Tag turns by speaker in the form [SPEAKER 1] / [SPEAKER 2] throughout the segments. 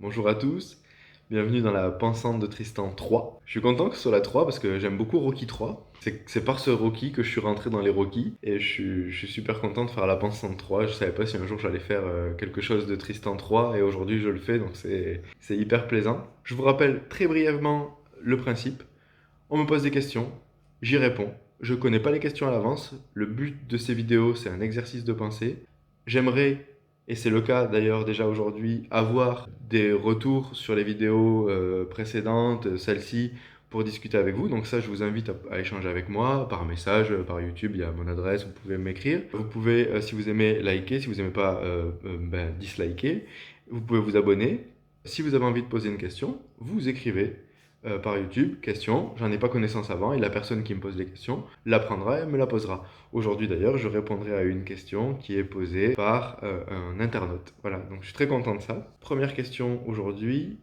[SPEAKER 1] Bonjour à tous, bienvenue dans la Pensante de Tristan 3. Je suis content que ce soit la 3 parce que j'aime beaucoup Rocky 3. C'est par ce Rocky que je suis rentré dans les Rocky et je suis super content de faire la Pensante 3. Je savais pas si un jour j'allais faire quelque chose de Tristan 3 et aujourd'hui je le fais donc c'est hyper plaisant. Je vous rappelle très brièvement le principe. On me pose des questions, j'y réponds. Je connais pas les questions à l'avance. Le but de ces vidéos c'est un exercice de pensée. J'aimerais, et c'est le cas d'ailleurs déjà aujourd'hui, avoir des retours sur les vidéos précédentes, celle-ci, pour discuter avec vous. Donc ça, je vous invite à échanger avec moi par message, par YouTube, il y a mon adresse, vous pouvez m'écrire. Vous pouvez, si vous aimez, liker, si vous n'aimez pas, disliker. Vous pouvez vous abonner. Si vous avez envie de poser une question, vous écrivez par YouTube, question, j'en ai pas connaissance avant, et la personne qui me pose les questions l'apprendra et me la posera. Aujourd'hui d'ailleurs, je répondrai à une question qui est posée par un internaute. Voilà, donc je suis très content de ça. Première question aujourd'hui,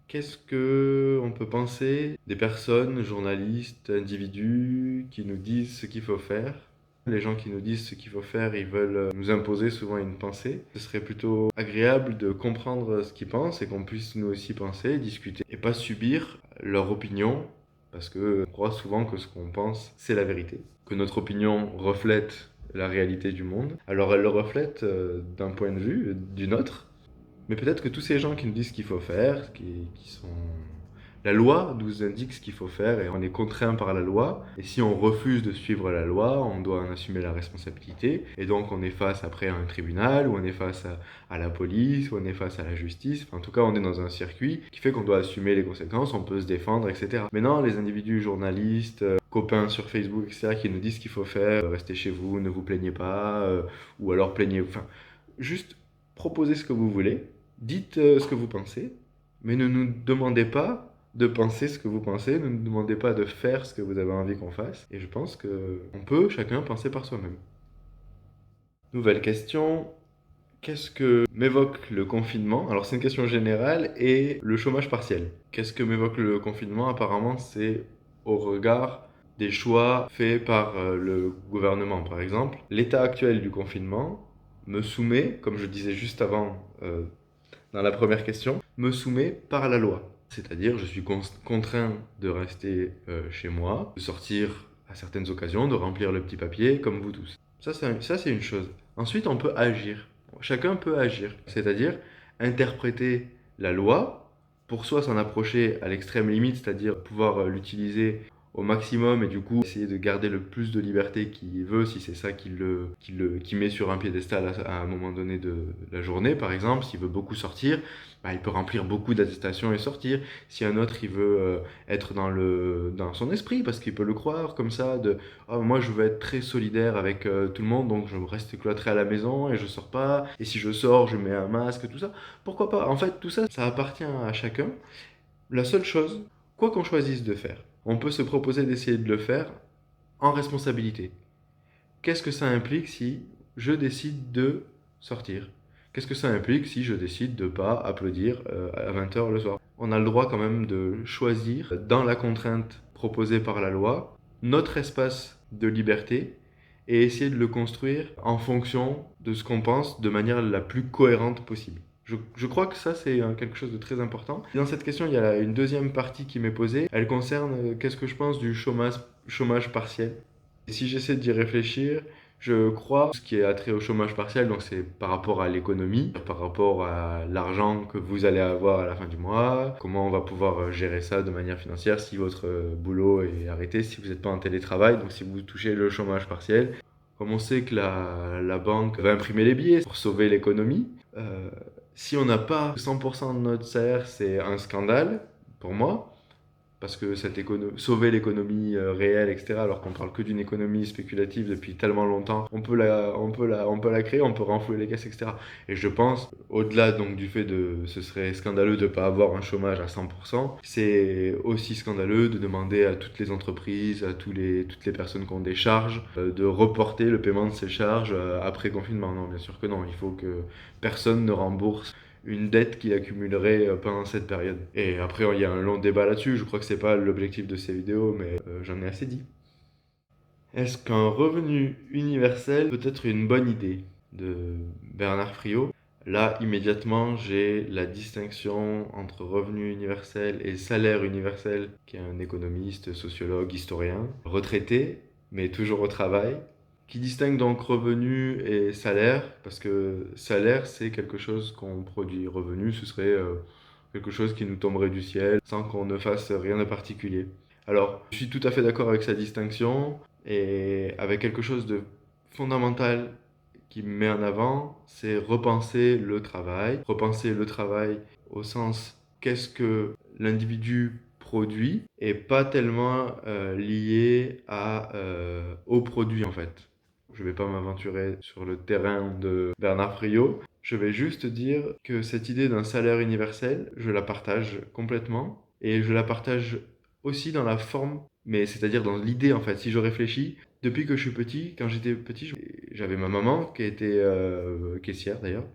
[SPEAKER 1] qu'est-ce que on peut penser des personnes, journalistes, individus qui nous disent ce qu'il faut faire? Les gens qui nous disent ce qu'il faut faire, ils veulent nous imposer souvent une pensée. Ce serait plutôt agréable de comprendre ce qu'ils pensent et qu'on puisse nous aussi penser, discuter et pas subir leur opinion parce qu'on croit souvent que ce qu'on pense, c'est la vérité, que notre opinion reflète la réalité du monde. Alors elle le reflète d'un point de vue, du nôtre, mais peut-être que tous ces gens qui nous disent ce qu'il faut faire, qui sont... La loi nous indique ce qu'il faut faire et on est contraint par la loi. Et si on refuse de suivre la loi, on doit en assumer la responsabilité. Et donc on est face après à un tribunal, ou on est face à la police, ou on est face à la justice. Enfin, en tout cas, on est dans un circuit qui fait qu'on doit assumer les conséquences, on peut se défendre, etc. Maintenant, les individus journalistes, copains sur Facebook, etc., qui nous disent ce qu'il faut faire, restez chez vous, ne vous plaignez pas, ou alors plaignez-vous. Enfin, juste proposez ce que vous voulez. Dites ce que vous pensez, mais ne nous demandez pas de penser ce que vous pensez, ne nous demandez pas de faire ce que vous avez envie qu'on fasse. Et je pense qu'on peut chacun penser par soi-même. Nouvelle question. Qu'est-ce que m'évoque le confinement? Alors c'est une question générale et le chômage partiel. Qu'est-ce que m'évoque le confinement? Apparemment c'est au regard des choix faits par le gouvernement. Par exemple, l'état actuel du confinement me soumet, comme je disais juste avant dans la première question, me soumet par la loi. C'est-à-dire, je suis contraint de rester chez moi, de sortir à certaines occasions, de remplir le petit papier, comme vous tous. Ça, c'est une chose. Ensuite, on peut agir. Chacun peut agir. C'est-à-dire, interpréter la loi pour soit s'en approcher à l'extrême limite, c'est-à-dire pouvoir l'utiliser au maximum et du coup essayer de garder le plus de liberté qu'il veut si c'est ça qui met sur un piédestal à un moment donné de la journée. Par exemple, s'il veut beaucoup sortir, bah, il peut remplir beaucoup d'attestations et sortir. Si un autre il veut être dans son esprit parce qu'il peut le croire comme ça de oh, moi je veux être très solidaire avec tout le monde donc je reste cloîtré à la maison et je sors pas et si je sors je mets un masque, tout ça, pourquoi pas. En fait tout ça ça appartient à chacun. La seule chose, quoi qu'on choisisse de faire, on peut se proposer d'essayer de le faire en responsabilité. Qu'est-ce que ça implique si je décide de sortir? Qu'est-ce que ça implique si je décide de ne pas applaudir à 20 h le soir? On a le droit quand même de choisir, dans la contrainte proposée par la loi, notre espace de liberté et essayer de le construire en fonction de ce qu'on pense de manière la plus cohérente possible. Je crois que ça, c'est quelque chose de très important. Dans cette question, il y a une deuxième partie qui m'est posée. Elle concerne qu'est-ce que je pense du chômage partiel. Et si j'essaie d'y réfléchir, je crois ce qui est attrait au chômage partiel, donc c'est par rapport à l'économie, par rapport à l'argent que vous allez avoir à la fin du mois, comment on va pouvoir gérer ça de manière financière si votre boulot est arrêté, si vous n'êtes pas en télétravail, donc si vous touchez le chômage partiel. Comme on sait que la banque va imprimer les billets pour sauver l'économie, si on n'a pas 100% de notre salaire, c'est un scandale pour moi. Parce que sauver l'économie réelle, etc., alors qu'on parle que d'une économie spéculative depuis tellement longtemps, on peut la créer, on peut renflouer les caisses, etc. Et je pense, au-delà donc du fait ce serait scandaleux de ne pas avoir un chômage à 100%, c'est aussi scandaleux de demander à toutes les entreprises, à toutes les personnes qui ont des charges, de reporter le paiement de ces charges après confinement. Non, bien sûr que non, il faut que personne ne rembourse une dette qu'il accumulerait pendant cette période. Et après, il y a un long débat là-dessus, je crois que c'est pas l'objectif de ces vidéos, mais j'en ai assez dit. Est-ce qu'un revenu universel peut être une bonne idée? de Bernard Friot. Là, immédiatement, j'ai la distinction entre revenu universel et salaire universel, qui est un économiste, sociologue, historien, retraité, mais toujours au travail, qui distingue donc revenu et salaire, parce que salaire, c'est quelque chose qu'on produit. Revenu, ce serait quelque chose qui nous tomberait du ciel, sans qu'on ne fasse rien de particulier. Alors, je suis tout à fait d'accord avec sa distinction, et avec quelque chose de fondamental qui me met en avant, c'est repenser le travail. Repenser le travail au sens qu'est-ce que l'individu produit et pas tellement lié au produit en fait. Je ne vais pas m'aventurer sur le terrain de Bernard Friot. Je vais juste dire que cette idée d'un salaire universel, je la partage complètement et je la partage aussi dans la forme, mais c'est-à-dire dans l'idée en fait. Si je réfléchis, depuis que je suis petit, quand j'étais petit, j'avais ma maman qui était caissière d'ailleurs.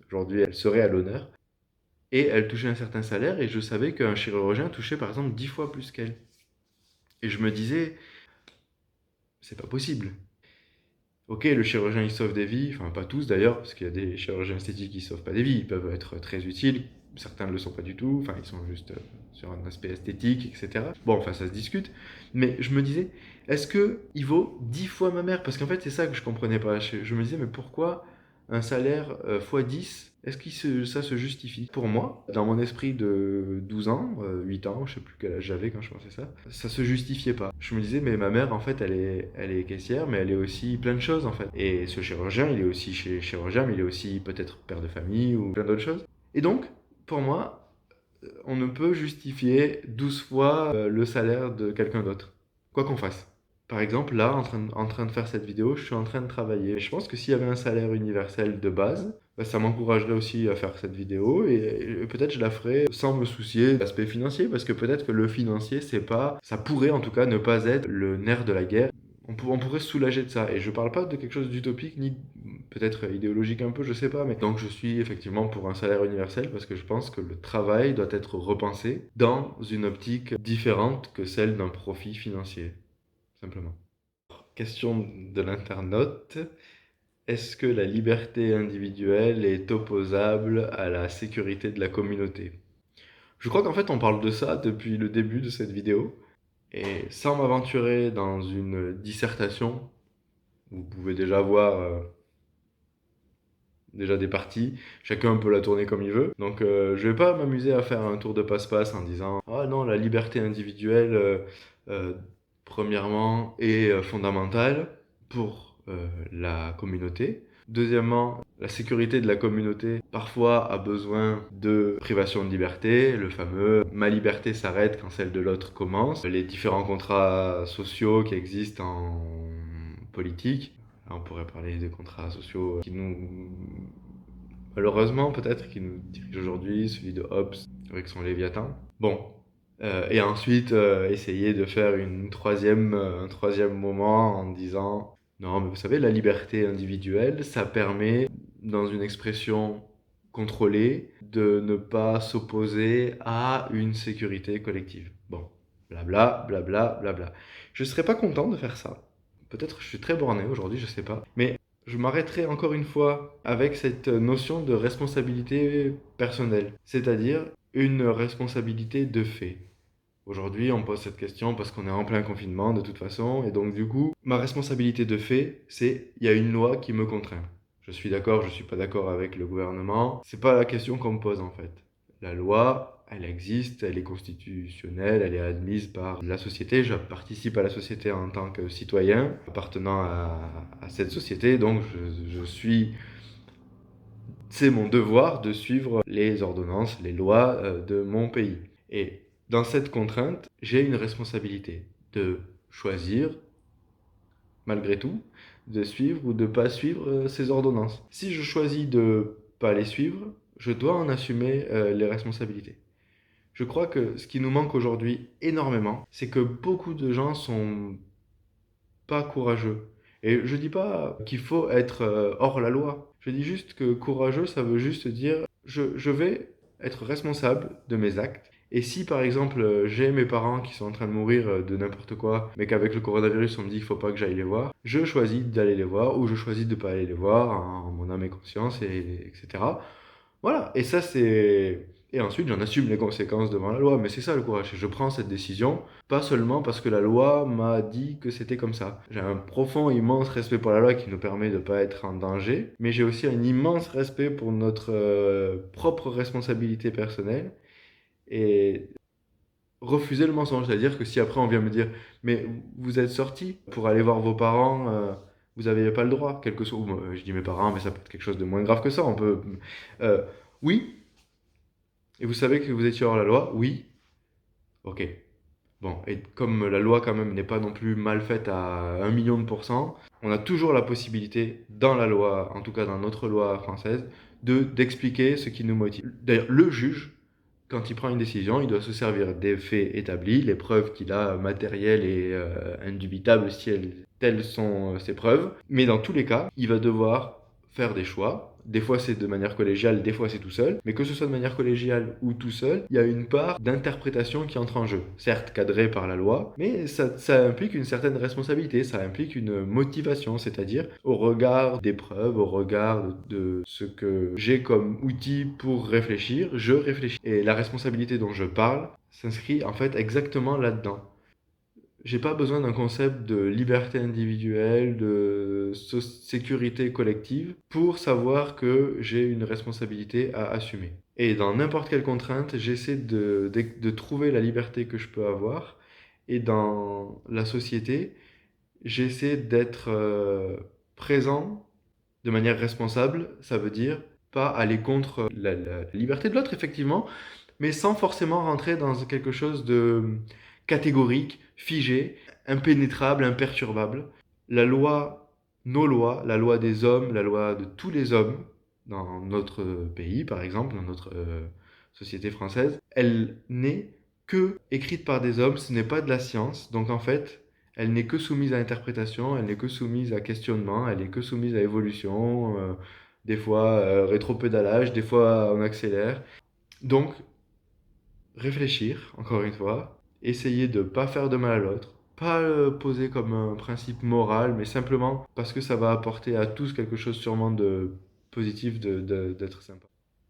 [SPEAKER 1] Aujourd'hui, elle serait à l'honneur. Et elle touchait un certain salaire et je savais qu'un chirurgien touchait par exemple 10 fois plus qu'elle. Et je me disais, c'est pas possible. Ok, le chirurgien il sauve des vies, enfin pas tous d'ailleurs, parce qu'il y a des chirurgiens esthétiques qui sauvent pas des vies, ils peuvent être très utiles, certains ne le sont pas du tout, enfin ils sont juste sur un aspect esthétique, etc. Bon, enfin ça se discute, mais je me disais, est-ce que il vaut 10 fois ma mère? Parce qu'en fait c'est ça que je comprenais pas, je me disais, mais pourquoi un salaire fois 10, est-ce que ça se justifie? Pour moi, dans mon esprit de 12 ans, 8 ans, je sais plus quel âge j'avais quand je pensais ça, ça se justifiait pas. Je me disais, mais ma mère, en fait, elle est caissière, mais elle est aussi plein de choses, en fait. Et ce chirurgien, il est aussi chirurgien, mais il est aussi peut-être père de famille ou plein d'autres choses. Et donc, pour moi, on ne peut justifier 12 fois le salaire de quelqu'un d'autre, quoi qu'on fasse. Par exemple, là, en train de faire cette vidéo, je suis en train de travailler. Et je pense que s'il y avait un salaire universel de base, bah, ça m'encouragerait aussi à faire cette vidéo et peut-être je la ferais sans me soucier de l'aspect financier parce que peut-être que le financier, c'est pas, ça pourrait en tout cas ne pas être le nerf de la guerre. On pourrait se soulager de ça. Et je parle pas de quelque chose d'utopique ni peut-être idéologique un peu, je sais pas. Mais donc je suis effectivement pour un salaire universel parce que je pense que le travail doit être repensé dans une optique différente que celle d'un profit financier, simplement. Question de l'internaute. Est-ce que la liberté individuelle est opposable à la sécurité de la communauté? Je crois qu'en fait on parle de ça depuis le début de cette vidéo. Et sans m'aventurer dans une dissertation, vous pouvez déjà voir déjà des parties, chacun peut la tourner comme il veut. Donc je vais pas m'amuser à faire un tour de passe-passe en disant ah non, la liberté individuelle euh, premièrement est fondamentale pour la communauté. Deuxièmement, la sécurité de la communauté parfois a besoin de privation de liberté, le fameux ma liberté s'arrête quand celle de l'autre commence. Les différents contrats sociaux qui existent en politique. Là, on pourrait parler des contrats sociaux qui nous, malheureusement peut-être, qui nous dirigent aujourd'hui, celui de Hobbes avec son Léviathan. Bon, et ensuite essayer de faire un troisième moment en disant non, mais vous savez, la liberté individuelle, ça permet, dans une expression contrôlée, de ne pas s'opposer à une sécurité collective. Bon, blabla, blabla, blabla. Je ne serais pas content de faire ça. Peut-être je suis très borné aujourd'hui, je sais pas. Mais je m'arrêterai encore une fois avec cette notion de responsabilité personnelle, c'est-à-dire une responsabilité de fait. Aujourd'hui, on pose cette question parce qu'on est en plein confinement de toute façon, et donc du coup, ma responsabilité de fait, c'est il y a une loi qui me contraint. Je suis d'accord, je suis pas d'accord avec le gouvernement. C'est pas la question qu'on me pose en fait. La loi, elle existe, elle est constitutionnelle, elle est admise par la société. Je participe à la société en tant que citoyen, appartenant à cette société, donc je suis. C'est mon devoir de suivre les ordonnances, les lois de mon pays. Et dans cette contrainte, j'ai une responsabilité de choisir, malgré tout, de suivre ou de ne pas suivre ces ordonnances. Si je choisis de ne pas les suivre, je dois en assumer les responsabilités. Je crois que ce qui nous manque aujourd'hui énormément, c'est que beaucoup de gens sont pas courageux. Et je dis pas qu'il faut être hors la loi. Je dis juste que courageux, ça veut juste dire je vais être responsable de mes actes Et si par exemple j'ai mes parents qui sont en train de mourir de n'importe quoi, mais qu'avec le coronavirus on me dit qu'il faut pas que j'aille les voir, je choisis d'aller les voir ou je choisis de pas aller les voir en mon âme et conscience, etc. Voilà, et ça c'est... Et ensuite j'en assume les conséquences devant la loi, mais c'est ça le courage. Je prends cette décision, pas seulement parce que la loi m'a dit que c'était comme ça. J'ai un profond, immense respect pour la loi qui nous permet de ne pas être en danger, mais j'ai aussi un immense respect pour notre propre responsabilité personnelle et refuser le mensonge. C'est-à-dire que si après on vient me dire, mais vous êtes sorti pour aller voir vos parents, vous n'aviez pas le droit, quelque chose. Je dis mes parents, mais ça peut être quelque chose de moins grave que ça. On peut. euh, oui, et vous savez que vous étiez hors la loi? Oui. Ok. Bon, et comme la loi quand même n'est pas non plus mal faite à 1 million de pourcents, on a toujours la possibilité, dans la loi, en tout cas dans notre loi française, d'expliquer ce qui nous motive. D'ailleurs, le juge, quand il prend une décision, il doit se servir des faits établis, les preuves qu'il a matérielles et indubitables si telles sont ses preuves. Mais dans tous les cas, il va devoir faire des choix. Des fois c'est de manière collégiale, des fois c'est tout seul. Mais que ce soit de manière collégiale ou tout seul, il y a une part d'interprétation qui entre en jeu. Certes cadrée par la loi, mais ça implique une certaine responsabilité, ça implique une motivation, c'est-à-dire au regard des preuves, au regard de ce que j'ai comme outil pour réfléchir, je réfléchis. Et la responsabilité dont je parle s'inscrit en fait exactement là-dedans. J'ai pas besoin d'un concept de liberté individuelle, de sécurité collective pour savoir que j'ai une responsabilité à assumer. Et dans n'importe quelle contrainte, j'essaie de trouver la liberté que je peux avoir. Et dans la société, j'essaie d'être présent de manière responsable. Ça veut dire pas aller contre la liberté de l'autre, effectivement, mais sans forcément rentrer dans quelque chose de catégorique, figé, impénétrable, imperturbable. La loi, nos lois, la loi des hommes, la loi de tous les hommes, dans notre pays par exemple, dans notre société française, elle n'est que écrite par des hommes, ce n'est pas de la science, donc en fait, elle n'est que soumise à interprétation, elle n'est que soumise à questionnement, elle n'est que soumise à évolution, des fois rétropédalage, des fois on accélère. Donc, réfléchir, encore une fois, essayer de ne pas faire de mal à l'autre, pas le poser comme un principe moral, mais simplement parce que ça va apporter à tous quelque chose sûrement de positif d'être sympa.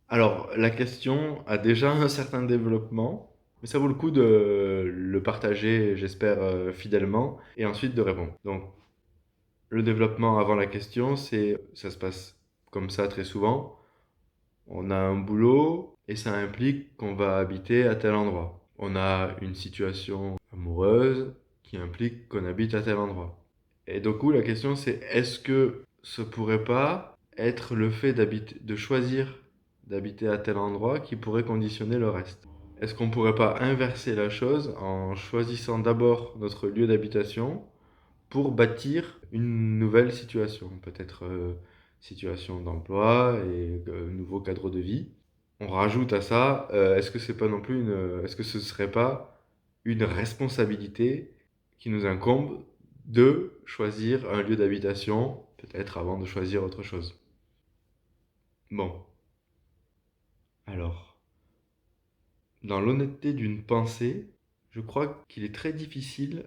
[SPEAKER 1] Alors, la question a déjà un certain développement, mais ça vaut le coup de le partager, j'espère, fidèlement, et ensuite de répondre. Donc, le développement avant la question, ça se passe comme ça très souvent. On a un boulot et ça implique qu'on va habiter à tel endroit. On a une situation amoureuse qui implique qu'on habite à tel endroit. Et du coup, la question c'est est-ce que ce pourrait pas être le fait de choisir d'habiter à tel endroit qui pourrait conditionner le reste? Est-ce qu'on pourrait pas inverser la chose en choisissant d'abord notre lieu d'habitation pour bâtir une nouvelle situation, peut-être situation d'emploi et nouveau cadre de vie. On rajoute à ça, est-ce que c'est pas non plus est-ce que ce serait pas une responsabilité qui nous incombe de choisir un lieu d'habitation, peut-être avant de choisir autre chose. Bon, alors, dans l'honnêteté d'une pensée, je crois qu'il est très difficile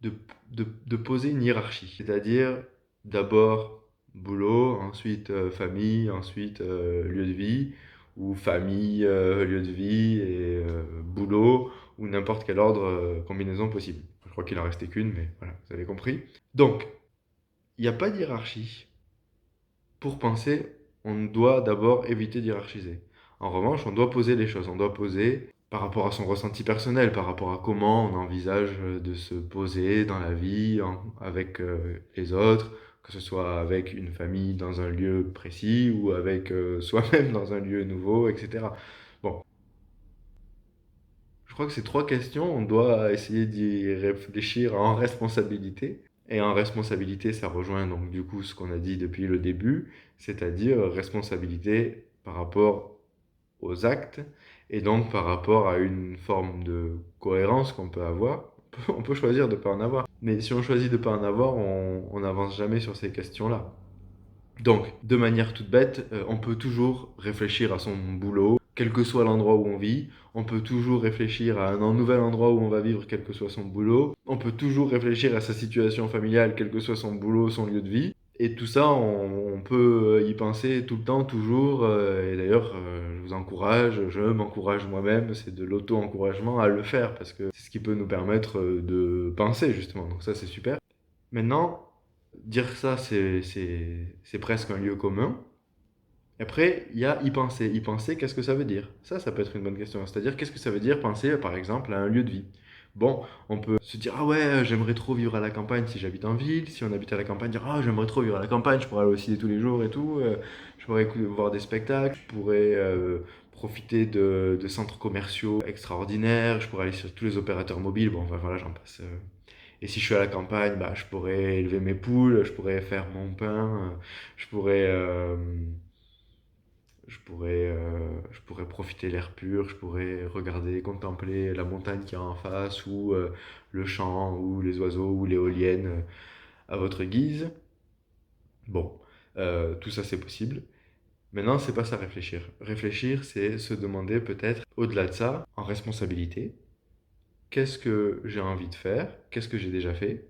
[SPEAKER 1] de, de poser une hiérarchie. C'est-à-dire d'abord boulot, ensuite famille, ensuite lieu de vie, ou famille, lieu de vie et boulot, ou n'importe quel ordre, combinaison possible. Je crois qu'il en restait qu'une, mais voilà, vous avez compris. Donc, il n'y a pas de hiérarchie. Pour penser, on doit d'abord éviter d'hiérarchiser. En revanche, on doit poser les choses. On doit poser par rapport à son ressenti personnel, par rapport à comment on envisage de se poser dans la vie avec les autres, que ce soit avec une famille dans un lieu précis ou avec soi-même dans un lieu nouveau, etc. Bon, je crois que ces trois questions, on doit essayer d'y réfléchir en responsabilité. Et en responsabilité, ça rejoint donc du coup ce qu'on a dit depuis le début, c'est-à-dire responsabilité par rapport aux actes et donc par rapport à une forme de cohérence qu'on peut avoir. On peut choisir de ne pas en avoir, mais si on choisit de ne pas en avoir, on n'avance jamais sur ces questions-là. Donc, de manière toute bête, on peut toujours réfléchir à son boulot, quel que soit l'endroit où on vit. On peut toujours réfléchir à un nouvel endroit où on va vivre, quel que soit son boulot. On peut toujours réfléchir à sa situation familiale, quel que soit son boulot, son lieu de vie. Et tout ça, on peut y penser tout le temps, toujours. Et d'ailleurs, je vous encourage, je m'encourage moi-même, c'est de l'auto-encouragement à le faire parce que c'est ce qui peut nous permettre de penser, justement. Donc ça, c'est super. Maintenant, dire ça, c'est presque un lieu commun. Après, il y a y penser. Y penser, qu'est-ce que ça veut dire? Ça peut être une bonne question. C'est-à-dire, qu'est-ce que ça veut dire penser, par exemple, à un lieu de vie? Bon, on peut se dire, ah ouais, j'aimerais trop vivre à la campagne si j'habite en ville. Si on habite à la campagne, dire, ah, j'aimerais trop vivre à la campagne, je pourrais aller au ciné tous les jours et tout. Je pourrais voir des spectacles, je pourrais profiter de centres commerciaux extraordinaires, je pourrais aller sur tous les opérateurs mobiles. Bon, enfin, voilà, j'en passe. Et si je suis à la campagne, bah, je pourrais élever mes poules, je pourrais faire mon pain, je pourrais, je pourrais profiter de l'air pur, je pourrais regarder, contempler la montagne qui est en face, ou le champ, ou les oiseaux, ou l'éolienne à votre guise. Bon, tout ça c'est possible. Maintenant, c'est pas ça réfléchir. Réfléchir, c'est se demander peut-être, au-delà de ça, en responsabilité, qu'est-ce que j'ai envie de faire? Qu'est-ce que j'ai déjà fait?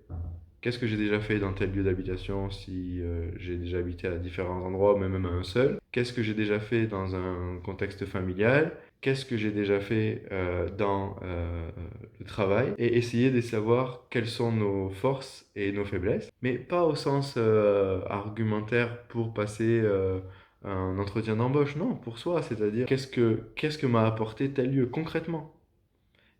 [SPEAKER 1] Qu'est-ce que j'ai déjà fait dans tel lieu d'habitation si j'ai déjà habité à différents endroits, mais même à un seul? Qu'est-ce que j'ai déjà fait dans un contexte familial? Qu'est-ce que j'ai déjà fait dans le travail? Et essayer de savoir quelles sont nos forces et nos faiblesses, mais pas au sens argumentaire pour passer un entretien d'embauche, non, pour soi, c'est-à-dire qu'est-ce que m'a apporté tel lieu concrètement?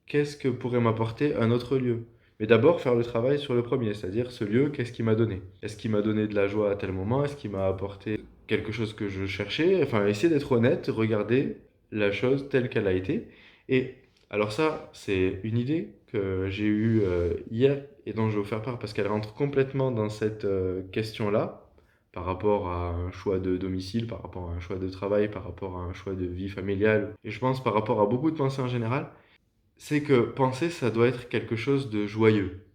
[SPEAKER 1] Qu'est-ce que pourrait m'apporter un autre lieu? Mais d'abord, faire le travail sur le premier, c'est-à-dire ce lieu, qu'est-ce qu'il m'a donné? Est-ce qu'il m'a donné de la joie à tel moment? Est-ce qu'il m'a apporté quelque chose que je cherchais? Enfin, essayer d'être honnête, regarder la chose telle qu'elle a été. Et alors ça, c'est une idée que j'ai eue hier et dont je vais vous faire part parce qu'elle rentre complètement dans cette question-là par rapport à un choix de domicile, par rapport à un choix de travail, par rapport à un choix de vie familiale, et je pense par rapport à beaucoup de pensées en général. C'est que penser, ça doit être quelque chose de joyeux.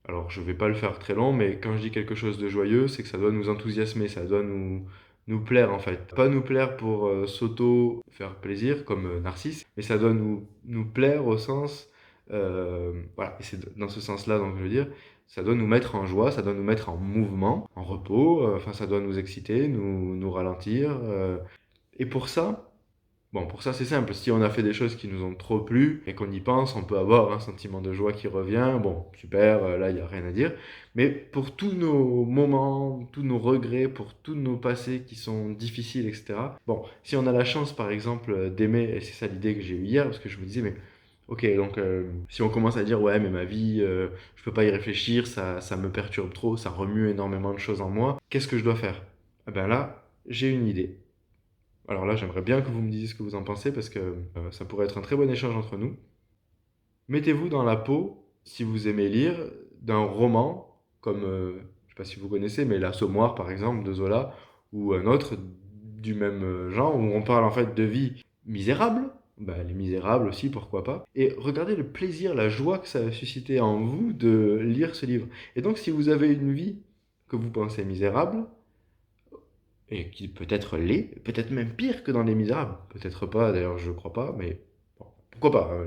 [SPEAKER 1] Alors, je vais pas le faire très long, mais quand je dis quelque chose de joyeux, c'est que ça doit nous enthousiasmer, ça doit nous plaire en fait. Pas nous plaire pour s'auto-faire plaisir, comme Narcisse, mais ça doit nous plaire au sens... voilà, et c'est dans ce sens-là donc je veux dire, ça doit nous mettre en joie, ça doit nous mettre en mouvement, en repos, enfin ça doit nous exciter, nous ralentir. Et pour ça, bon, pour ça, c'est simple. Si on a fait des choses qui nous ont trop plu et qu'on y pense, on peut avoir un sentiment de joie qui revient. Bon, super, là, il n'y a rien à dire. Mais pour tous nos moments, tous nos regrets, pour tous nos passés qui sont difficiles, etc. Bon, si on a la chance, par exemple, d'aimer, et c'est ça l'idée que j'ai eue hier, parce que je me disais, mais ok, donc si on commence à dire, ouais, mais ma vie, je peux pas y réfléchir, ça me perturbe trop, ça remue énormément de choses en moi, qu'est-ce que je dois faire? Eh ben là, j'ai une idée. Alors là, j'aimerais bien que vous me disiez ce que vous en pensez parce que ça pourrait être un très bon échange entre nous. Mettez-vous dans la peau, si vous aimez lire, d'un roman comme, je ne sais pas si vous connaissez, mais L'Assommoir par exemple de Zola, ou un autre du même genre, où on parle en fait de vie misérable, bah, les misérables aussi, pourquoi pas, et regardez le plaisir, la joie que ça va susciter en vous de lire ce livre. Et donc si vous avez une vie que vous pensez misérable, et qui peut-être l'est, peut-être même pire que dans Les Misérables. Peut-être pas, d'ailleurs, je crois pas, mais bon, pourquoi pas, hein,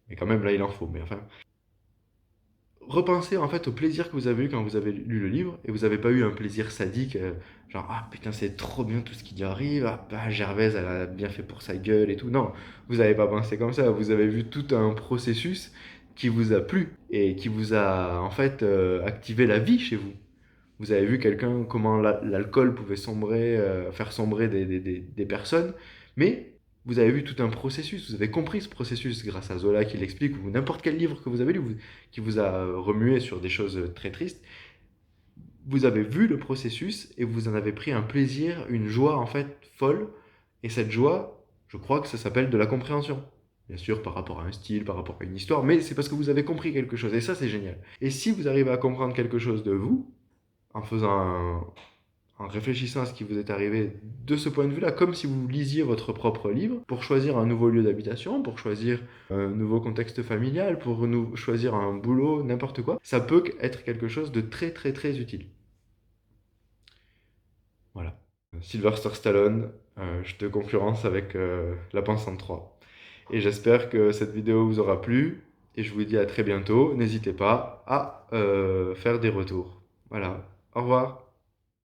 [SPEAKER 1] mais quand même, là, il en faut. Mais enfin, repensez en fait au plaisir que vous avez eu quand vous avez lu le livre, et vous n'avez pas eu un plaisir sadique, genre, ah putain, c'est trop bien tout ce qui lui arrive, ah bah, Gervaise, elle a bien fait pour sa gueule et tout. Non, vous n'avez pas pensé comme ça, vous avez vu tout un processus qui vous a plu, et qui vous a en fait activé la vie chez vous. Vous avez vu quelqu'un, comment l'alcool pouvait sombrer, faire sombrer des personnes, mais vous avez vu tout un processus, vous avez compris ce processus grâce à Zola qui l'explique, ou n'importe quel livre que vous avez lu, qui vous a remué sur des choses très tristes. Vous avez vu le processus et vous en avez pris un plaisir, une joie en fait folle, et cette joie, je crois que ça s'appelle de la compréhension. Bien sûr, par rapport à un style, par rapport à une histoire, mais c'est parce que vous avez compris quelque chose, et ça c'est génial. Et si vous arrivez à comprendre quelque chose de vous, en faisant en réfléchissant à ce qui vous est arrivé de ce point de vue-là, comme si vous lisiez votre propre livre, pour choisir un nouveau lieu d'habitation, pour choisir un nouveau contexte familial, pour choisir un boulot, n'importe quoi, ça peut être quelque chose de très très très utile. Voilà. Sylvester Stallone, je te concurrence avec la Pensante 3. Et j'espère que cette vidéo vous aura plu. Et je vous dis à très bientôt. N'hésitez pas à faire des retours. Voilà. Au revoir.